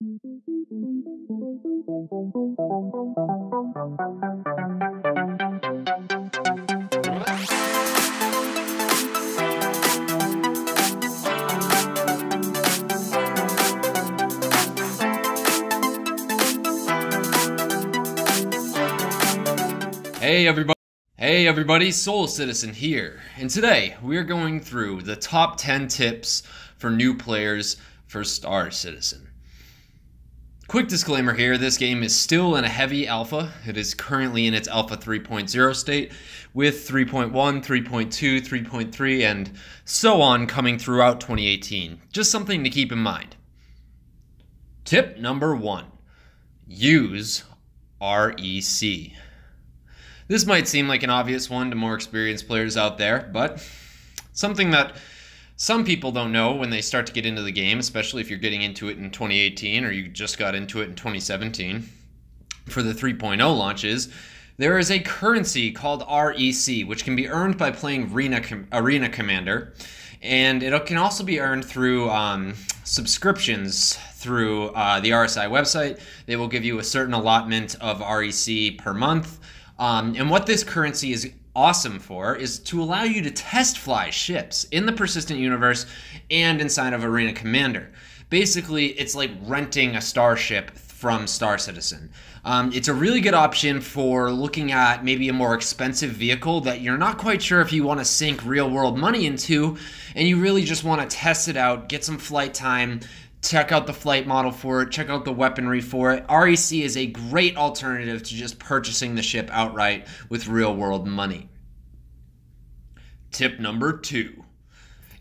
Hey everybody, Soul Citizen here, and today we're going through the top 10 tips for new players for Star Citizen. Quick disclaimer here, this game is still in a heavy alpha. It is currently in its alpha 3.0 state, with 3.1, 3.2, 3.3, and so on coming throughout 2018. Just something to keep in mind. Tip number 1, use REC. This might seem like an obvious one to more experienced players out there, but something that some people don't know when they start to get into the game, especially if you're getting into it in 2018 or you just got into it in 2017 for the 3.0 launches, there is a currency called REC, which can be earned by playing Arena Commander, and it can also be earned through subscriptions through the RSI website. They will give you a certain allotment of REC per month. And what this currency is awesome for is to allow you to test fly ships in the persistent universe and inside of Arena Commander. Basically, it's like renting a starship from Star Citizen. It's a really good option for looking at maybe a more expensive vehicle that you're not quite sure if you want to sink real world money into, and you really just want to test it out, get some flight time, check out the flight model for it, check out the weaponry for it. REC is a great alternative to just purchasing the ship outright with real world money. Tip number 2.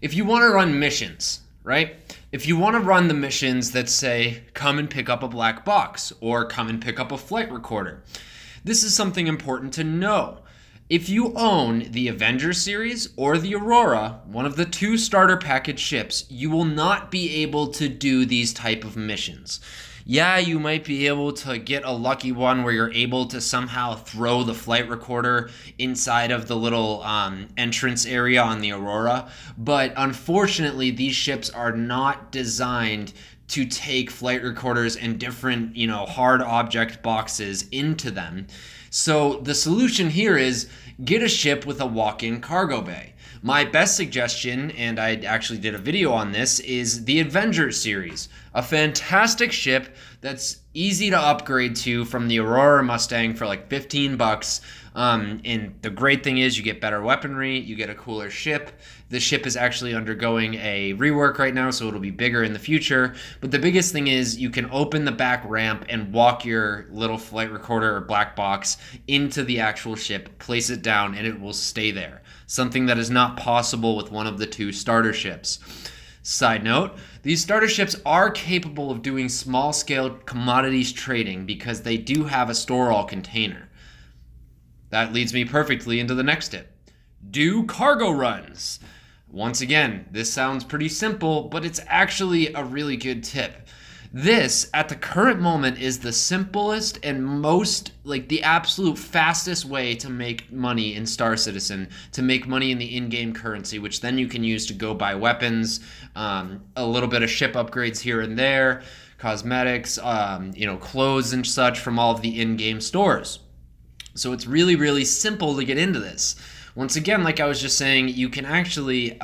If you want to run missions, right? If you want to run the missions that say, come and pick up a black box or come and pick up a flight recorder, this is something important to know. If you own the Avenger series or the Aurora, one of the 2 starter package ships, you will not be able to do these type of missions. Yeah, you might be able to get a lucky one where you're able to somehow throw the flight recorder inside of the little entrance area on the Aurora, but unfortunately these ships are not designed to take flight recorders and different, hard object boxes into them. So the solution here is get a ship with a walk-in cargo bay. My best suggestion, and I actually did a video on this, is the Avenger series. A fantastic ship that's easy to upgrade to from the Aurora Mustang for like 15 bucks. And the great thing is you get better weaponry, you get a cooler ship. The ship is actually undergoing a rework right now, so it'll be bigger in the future. But the biggest thing is you can open the back ramp and walk your little flight recorder or black box into the actual ship, place it down, and it will stay there. Something that is not possible with one of the 2 starter ships. Side note, these starter ships are capable of doing small-scale commodities trading because they do have a store-all container. That leads me perfectly into the next tip. Do cargo runs. Once again, this sounds pretty simple, but it's actually a really good tip. This, at the current moment, is the simplest and most, the absolute fastest way to make money in Star Citizen, to make money in the in-game currency, which then you can use to go buy weapons, a little bit of ship upgrades here and there, cosmetics, clothes and such from all of the in-game stores. So it's really, really simple to get into this. Once again, like I was just saying, you can actually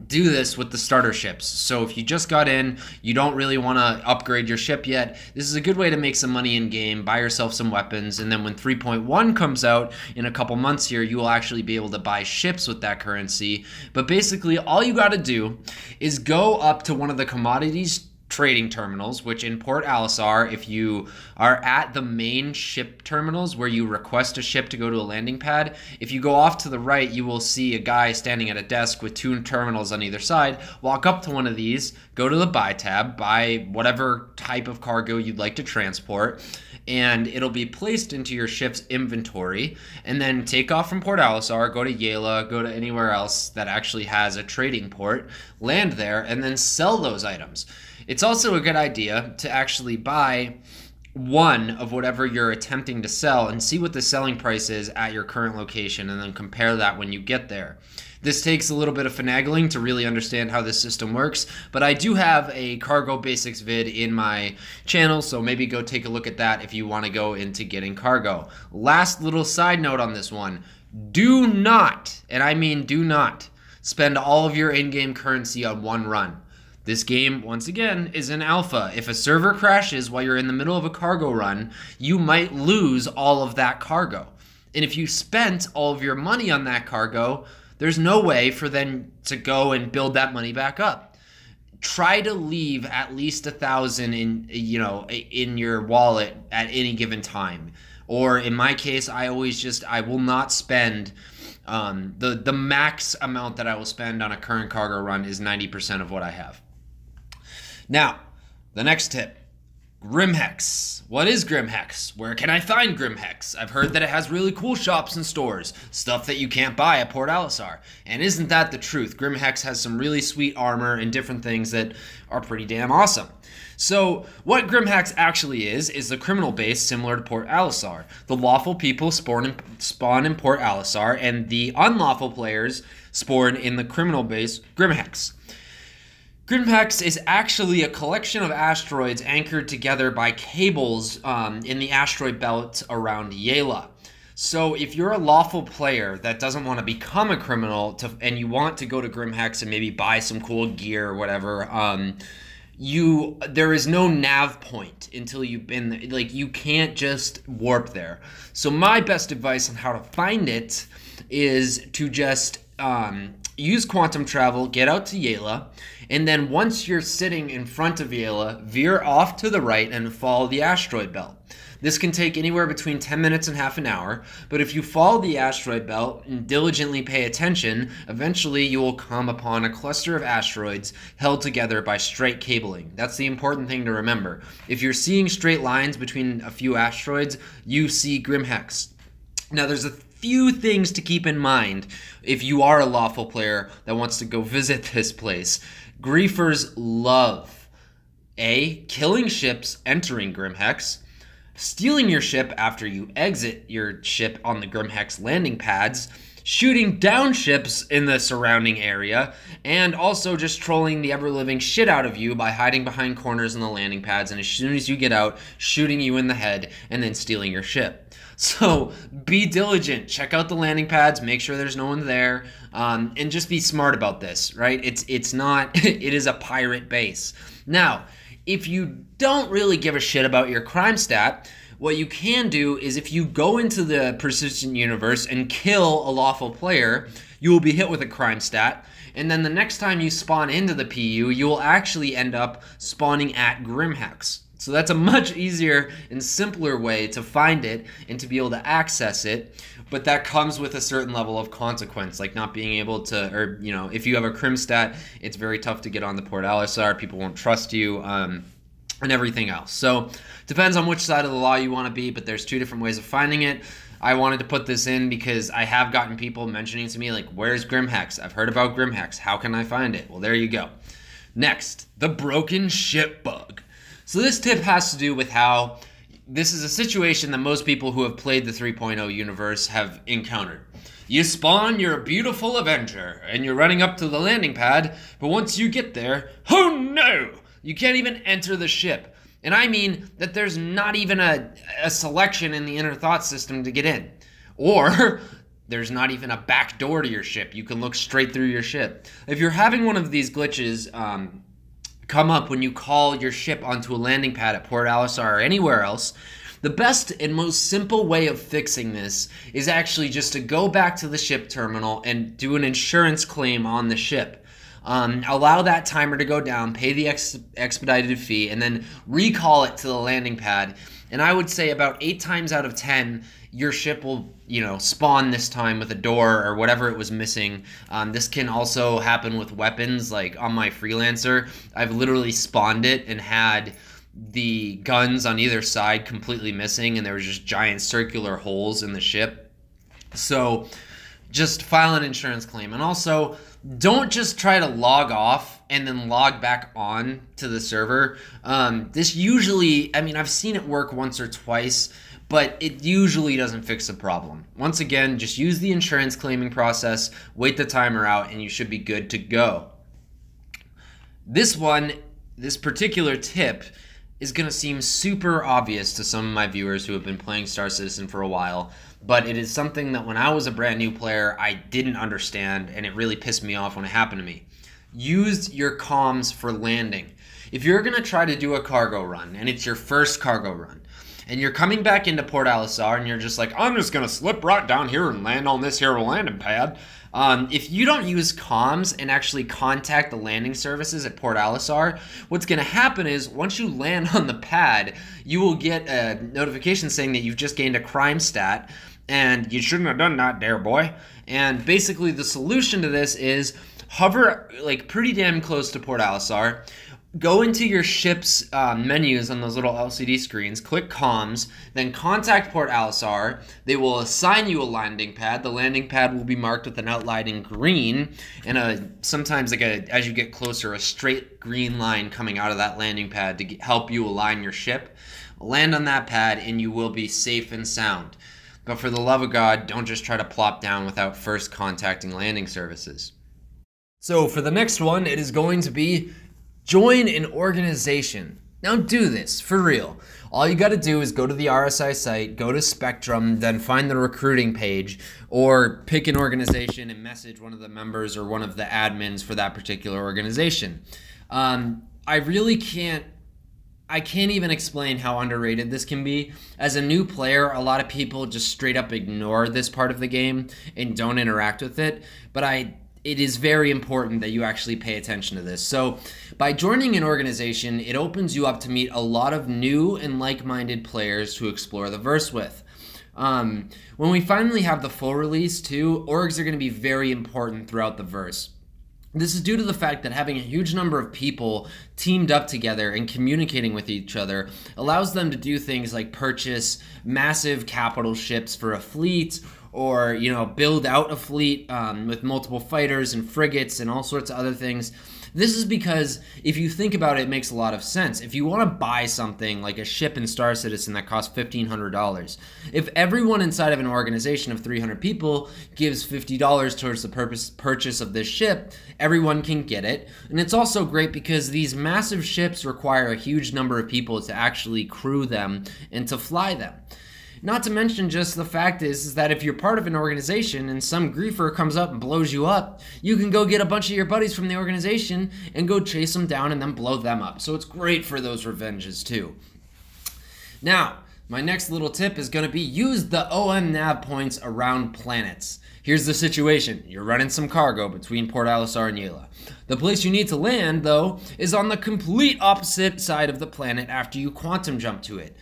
do this with the starter ships. So if you just got in, you don't really want to upgrade your ship yet, this is a good way to make some money in game, buy yourself some weapons, and then when 3.1 comes out in a couple months here, you will actually be able to buy ships with that currency. But basically, all you got to do is go up to one of the commodities trading terminals, which in Port Alisar, if you are at the main ship terminals where you request a ship to go to a landing pad, if you go off to the right, you will see a guy standing at a desk with 2 terminals on either side. Walk up to one of these, go to the buy tab, buy whatever type of cargo you'd like to transport, and it'll be placed into your ship's inventory, and then take off from Port Alisar, go to Yela, go to anywhere else that actually has a trading port, land there, and then sell those items. It's also a good idea to actually buy one of whatever you're attempting to sell and see what the selling price is at your current location, and then compare that when you get there. This takes a little bit of finagling to really understand how this system works, but I do have a cargo basics vid in my channel, so maybe go take a look at that if you want to go into getting cargo. Last little side note on this one, do not, and I mean do not, spend all of your in-game currency on one run. This game, once again, is an alpha. If a server crashes while you're in the middle of a cargo run, you might lose all of that cargo. And if you spent all of your money on that cargo, there's no way for them to go and build that money back up. Try to leave at least 1,000 in your wallet at any given time. Or in my case, I will not spend the max amount that I will spend on a current cargo run is 90% of what I have. Now, the next tip. Grimhex. What is Grimhex? Where can I find Grimhex? I've heard that it has really cool shops and stores, stuff that you can't buy at Port Alisar. And isn't that the truth? Grimhex has some really sweet armor and different things that are pretty damn awesome. So, what Grimhex actually is the criminal base similar to Port Alisar. The lawful people spawn in Port Alisar, and the unlawful players spawn in the criminal base Grimhex. Grimhex is actually a collection of asteroids anchored together by cables in the asteroid belt around Yela. So if you're a lawful player that doesn't want to become a criminal and you want to go to Grimhex and maybe buy some cool gear or whatever, there is no nav point until you've been, like, you can't just warp there. So my best advice on how to find it is to just use quantum travel, get out to Yela, and then once you're sitting in front of Yela, veer off to the right and follow the asteroid belt. This can take anywhere between 10 minutes and half an hour, but if you follow the asteroid belt and diligently pay attention, eventually you will come upon a cluster of asteroids held together by straight cabling. That's the important thing to remember. If you're seeing straight lines between a few asteroids, you see Grimhex. Now there's a few things to keep in mind if you are a lawful player that wants to go visit this place. Griefers love A. Killing ships entering Grimhex, stealing your ship after you exit your ship on the Grimhex landing pads, shooting down ships in the surrounding area, and also just trolling the ever-living shit out of you by hiding behind corners in the landing pads, and as soon as you get out, shooting you in the head and then stealing your ship. So be diligent, check out the landing pads, make sure there's no one there, and just be smart about this, right? It is a pirate base. Now, if you don't really give a shit about your crime stat, what you can do is if you go into the persistent universe and kill a lawful player, you will be hit with a crime stat, and then the next time you spawn into the PU, you will actually end up spawning at Grimhex. So that's a much easier and simpler way to find it and to be able to access it, but that comes with a certain level of consequence, like not being able to, or, you know, if you have a crim stat, it's very tough to get on the Port Alisar, people won't trust you, and everything else. So depends on which side of the law you want to be, but there's two different ways of finding it. I wanted to put this in because I have gotten people mentioning to me, like, where's Grimhex? I've heard about Grimhex. How can I find it? Well, there you go. Next, the broken ship bug. So this tip has to do with how this is a situation that most people who have played the 3.0 universe have encountered. You spawn, you're a beautiful Avenger, and you're running up to the landing pad, but once you get there, oh no! You can't even enter the ship. And I mean that there's not even a selection in the inner thought system to get in. Or there's not even a back door to your ship. You can look straight through your ship. If you're having one of these glitches come up when you call your ship onto a landing pad at Port Alisar or anywhere else, the best and most simple way of fixing this is actually just to go back to the ship terminal and do an insurance claim on the ship. Allow that timer to go down, pay the expedited fee, and then recall it to the landing pad. And I would say about 8 times out of 10, your ship will, spawn this time with a door or whatever it was missing. This can also happen with weapons. Like on my Freelancer, I've literally spawned it and had the guns on either side completely missing, and there was just giant circular holes in the ship. So just file an insurance claim. And also, don't just try to log off and then log back on to the server. This usually, I mean, I've seen it work once or twice, but it usually doesn't fix the problem. Once again, just use the insurance claiming process, wait the timer out, and you should be good to go. This particular tip is going to seem super obvious to some of my viewers who have been playing Star Citizen for a while, but it is something that when I was a brand new player, I didn't understand, and it really pissed me off when it happened to me. Use your comms for landing. If you're going to try to do a cargo run, and it's your first cargo run, and you're coming back into Port Alisar, and you're just like, I'm just going to slip right down here and land on this here landing pad. If you don't use comms and actually contact the landing services at Port Alisar, what's going to happen is once you land on the pad, you will get a notification saying that you've just gained a crime stat, and you shouldn't have done that, there, boy. And basically the solution to this is hover like pretty damn close to Port Alisar. Go into your ship's menus on those little LCD screens, click comms, then contact Port Alisar. They will assign you a landing pad. The landing pad will be marked with an outline in green, and sometimes like as you get closer, a straight green line coming out of that landing pad to help you align your ship. Land on that pad and you will be safe and sound. But for the love of God, don't just try to plop down without first contacting landing services. So for the next one, it is going to be join an organization. Now do this, for real. All you gotta do is go to the RSI site, go to Spectrum, then find the recruiting page, or pick an organization and message one of the members or one of the admins for that particular organization. I can't even explain how underrated this can be. As a new player, a lot of people just straight up ignore this part of the game and don't interact with it, but it is very important that you actually pay attention to this. So by joining an organization, it opens you up to meet a lot of new and like-minded players to explore the verse with. When we finally have the full release too, orgs are going to be very important throughout the verse. This is due to the fact that having a huge number of people teamed up together and communicating with each other allows them to do things like purchase massive capital ships for a fleet, or, you know, build out a fleet with multiple fighters and frigates and all sorts of other things. This is because if you think about it, it makes a lot of sense. If you want to buy something like a ship in Star Citizen that costs $1,500, if everyone inside of an organization of 300 people gives $50 towards the purchase of this ship, everyone can get it. And it's also great because these massive ships require a huge number of people to actually crew them and to fly them. Not to mention just the fact is that if you're part of an organization and some griefer comes up and blows you up, you can go get a bunch of your buddies from the organization and go chase them down and then blow them up. So it's great for those revenges too. Now, my next little tip is going to be use the OM nav points around planets. Here's the situation. You're running some cargo between Port Alisar and Yela. The place you need to land, though, is on the complete opposite side of the planet after you quantum jump to it.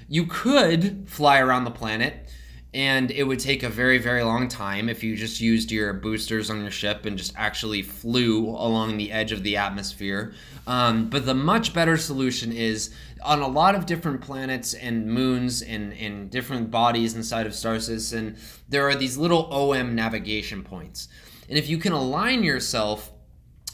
You could fly around the planet, and it would take a very, very long time if you just used your boosters on your ship and just actually flew along the edge of the atmosphere. But the much better solution is on a lot of different planets and moons and different bodies inside of Star Citizen, there are these little OM navigation points. And if you can align yourself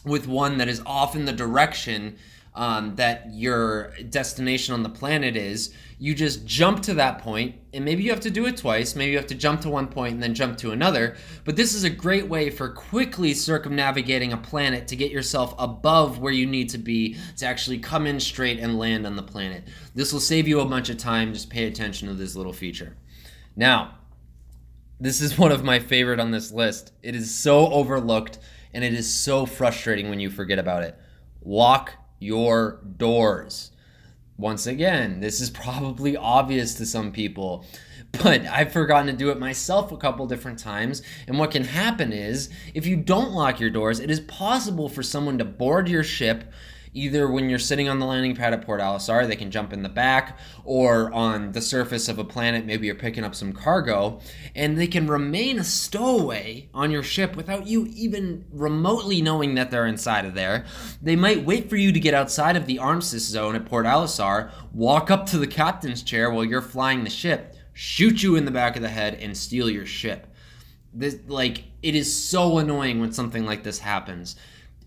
with one that is off in the direction that your destination on the planet is, you just jump to that point, and maybe you have to do it twice, maybe you have to jump to one point and then jump to another, but this is a great way for quickly circumnavigating a planet to get yourself above where you need to be to actually come in straight and land on the planet. This will save you a bunch of time. Just pay attention to this little feature. Now, this is one of my favorite on this list. It is so overlooked, and it is so frustrating when you forget about it. Lock your doors. Once again, this is probably obvious to some people, but I've forgotten to do it myself a couple different times. And what can happen is, if you don't lock your doors, it is possible for someone to board your ship, either when you're sitting on the landing pad at Port Alisar, they can jump in the back, or on the surface of a planet, maybe you're picking up some cargo, and they can remain a stowaway on your ship without you even remotely knowing that they're inside of there. They might wait for you to get outside of the armistice zone at Port Alisar, walk up to the captain's chair while you're flying the ship, shoot you in the back of the head, and steal your ship. It is so annoying when something like this happens.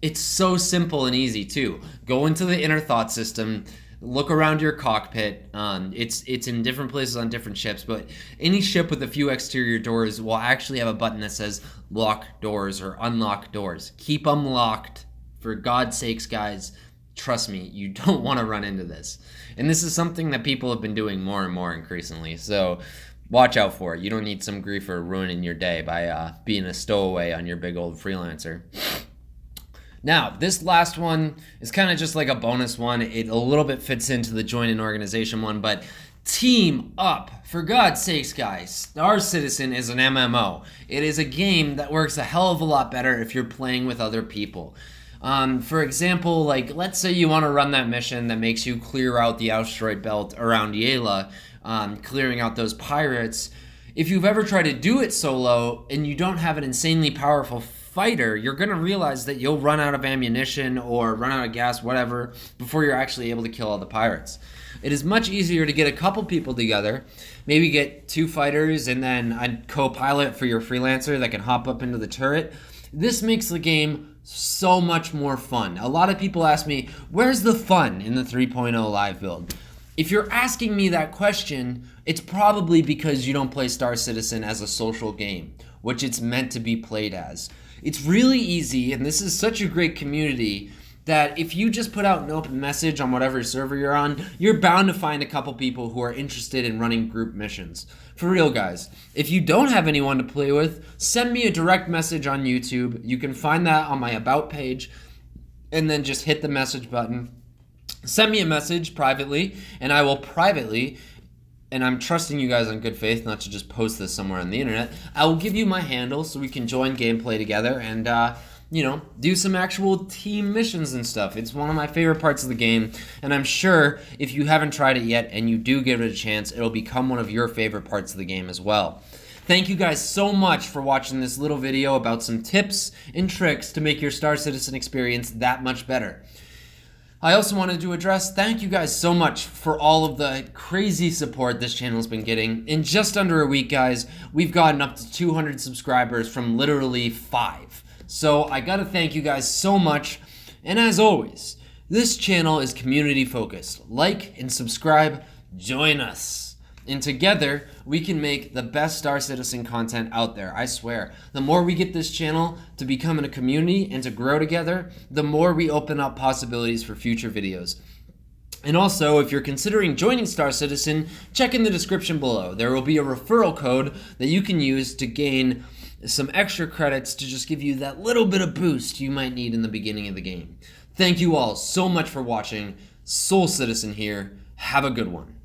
It's so simple and easy too. Go into the inner thought system, look around your cockpit. It's in different places on different ships, but any ship with a few exterior doors will actually have a button that says lock doors or unlock doors. Keep them locked. For God's sakes, guys, trust me, you don't want to run into this. And this is something that people have been doing more and more increasingly, so watch out for it. You don't need some griefer ruining your day by being a stowaway on your big old freelancer. Now, this last one is kind of just like a bonus one. It a little bit fits into the join an organization one, but team up. For God's sakes, guys, Star Citizen is an MMO. It is a game that works a hell of a lot better if you're playing with other people. For example, like, let's say you want to run that mission that makes you clear out the asteroid belt around Yela, clearing out those pirates. If you've ever tried to do it solo and you don't have an insanely powerful fighter, you're going to realize that you'll run out of ammunition or run out of gas, whatever, before you're actually able to kill all the pirates. It is much easier to get a couple people together, maybe get 2 fighters and then a co-pilot for your freelancer that can hop up into the turret. This makes the game so much more fun. A lot of people ask me, where's the fun in the 3.0 live build? If you're asking me that question, it's probably because you don't play Star Citizen as a social game, which it's meant to be played as. It's really easy, and this is such a great community that if you just put out an open message on whatever server you're on, you're bound to find a couple people who are interested in running group missions. For real, guys. If you don't have anyone to play with, send me a direct message on YouTube. You can find that on my About page, and then just hit the message button. Send me a message privately, and I will privately, and I'm trusting you guys on good faith not to just post this somewhere on the internet, I will give you my handle so we can join gameplay together and, you know, do some actual team missions and stuff. It's one of my favorite parts of the game, and I'm sure if you haven't tried it yet and you do give it a chance, it'll become one of your favorite parts of the game as well. Thank you guys so much for watching this little video about some tips and tricks to make your Star Citizen experience that much better. I also wanted to address, thank you guys so much for all of the crazy support this channel's been getting. In just under a week, guys, we've gotten up to 200 subscribers from literally 5. So I gotta thank you guys so much. And as always, this channel is community focused. Like and subscribe, join us. And together, we can make the best Star Citizen content out there, I swear. The more we get this channel to become a community and to grow together, the more we open up possibilities for future videos. And also, if you're considering joining Star Citizen, check in the description below. There will be a referral code that you can use to gain some extra credits to just give you that little bit of boost you might need in the beginning of the game. Thank you all so much for watching. Soul Citizen here. Have a good one.